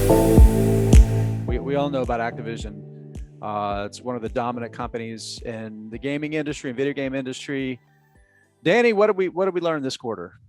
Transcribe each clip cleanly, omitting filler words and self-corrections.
We all know about Activision. It's one of the dominant companies in the gaming industry and video game industry. Danny, what did we learn this quarter?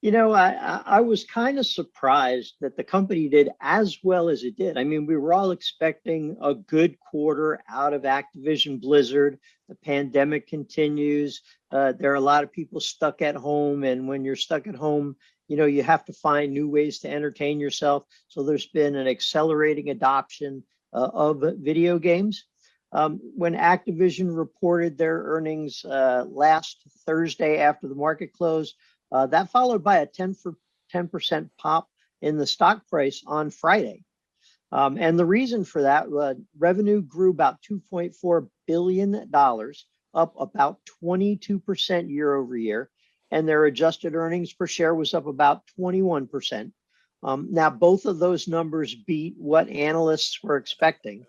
I was kind of surprised that the company did as well as it did. I mean, we were all expecting a good quarter out of Activision Blizzard. The pandemic continues. There are a lot of people stuck at home, and when you're stuck at home, you have to find new ways to entertain yourself. So there's been an accelerating adoption of video games. When Activision reported their earnings last Thursday after the market closed, that followed by a 10% pop in the stock price on Friday. And the reason for that, revenue grew about $2.4 billion, up about 22% year over year. And their adjusted earnings per share was up about 21%. Now, both of those numbers beat what analysts were expecting.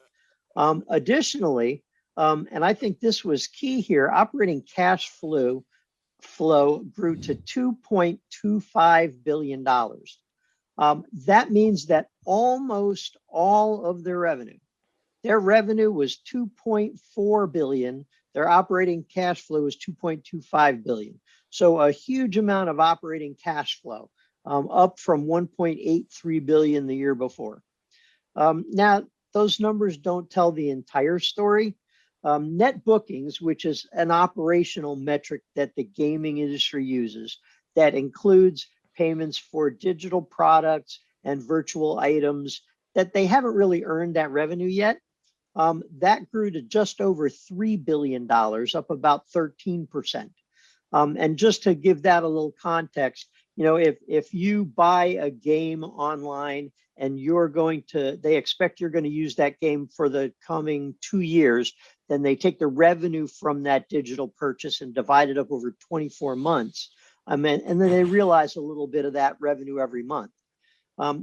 Additionally, and I think this was key here, operating cash flow grew to $2.25 billion. That means that almost all of their revenue was $2.4 billion. Their operating cash flow was $2.25 billion. So a huge amount of operating cash flow, up from $1.83 billion the year before. Now, those numbers don't tell the entire story. Net bookings, which is an operational metric that the gaming industry uses, that includes payments for digital products and virtual items that they haven't really earned that revenue yet. That grew to just over $3 billion, up about 13%. And just to give that a little context, if you buy a game online and they expect you're going to use that game for the coming 2 years, then they take the revenue from that digital purchase and divide it up over 24 months. And then they realize a little bit of that revenue every month.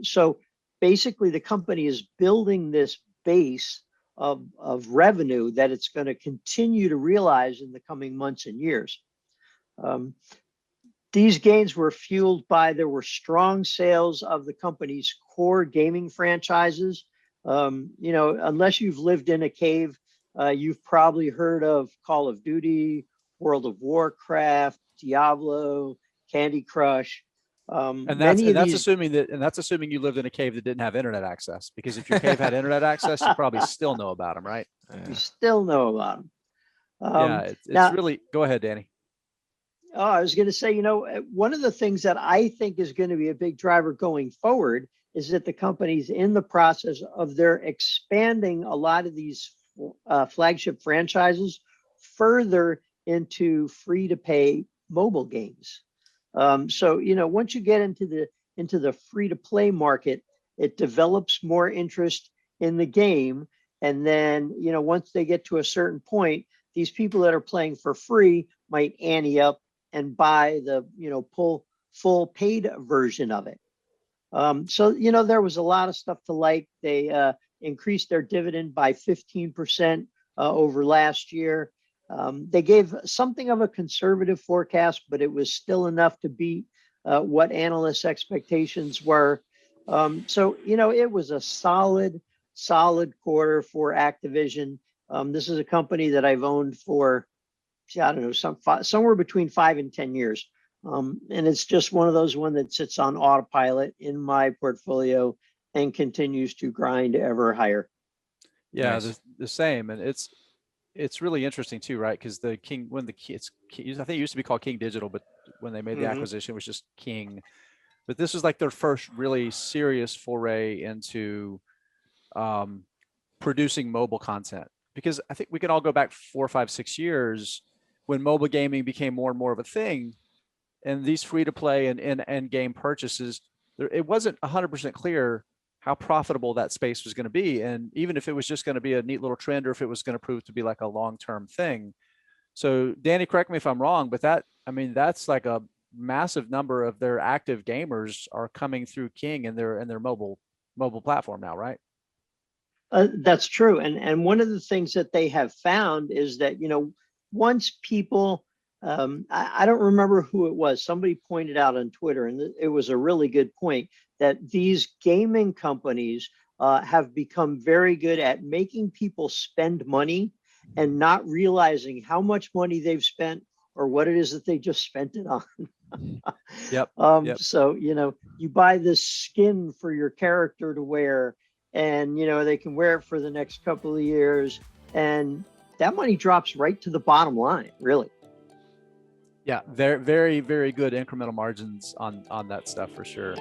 So basically, the company is building this base of revenue that it's going to continue to realize in the coming months and years. These gains were fueled by there were strong sales of the company's core gaming franchises. Unless you've lived in a cave, you've probably heard of Call of Duty, World of Warcraft, Diablo, Candy Crush. And that's assuming you lived in a cave that didn't have internet access. Because if your cave had internet access, you probably still know about them, right? You still know about them. It's now, really. Go ahead, Danny. Oh, I was going to say, one of the things that I think is going to be a big driver going forward is that the company's in the process of their expanding a lot of these flagship franchises further into free-to-pay mobile games. So once you get into the free-to-play market, it develops more interest in the game, and then once they get to a certain point, these people that are playing for free might ante up and buy the full paid version of it. So there was a lot of stuff to like. They increased their dividend by 15% over last year. They gave something of a conservative forecast, but it was still enough to beat what analysts' expectations were. So it was a solid quarter for Activision. This is a company that I've owned for, I don't know, somewhere between 5 and 10 years. And it's just one of those that sits on autopilot in my portfolio and continues to grind ever higher. Yeah, nice. the same. And it's really interesting too, right? Because I think it used to be called King Digital, but when they made the acquisition, it was just King. But this was like their first really serious foray into producing mobile content. Because I think we can all go back 4, 5, 6 years when mobile gaming became more and more of a thing, and these free-to-play and end game purchases, it wasn't 100% clear how profitable that space was going to be, and even if it was just going to be a neat little trend, or if it was going to prove to be like a long-term thing. So, Danny, correct me if I'm wrong, but that's like a massive number of their active gamers are coming through King and their mobile platform now, right? That's true, and one of the things that they have found is that once people I don't remember who it was. Somebody pointed out on Twitter, and it was a really good point, that these gaming companies have become very good at making people spend money and not realizing how much money they've spent or what it is that they just spent it on. Yep. Yep. So, you buy this skin for your character to wear, and, they can wear it for the next couple of years. And that money drops right to the bottom line, really. Yeah. Very, very, very good incremental margins on that stuff for sure.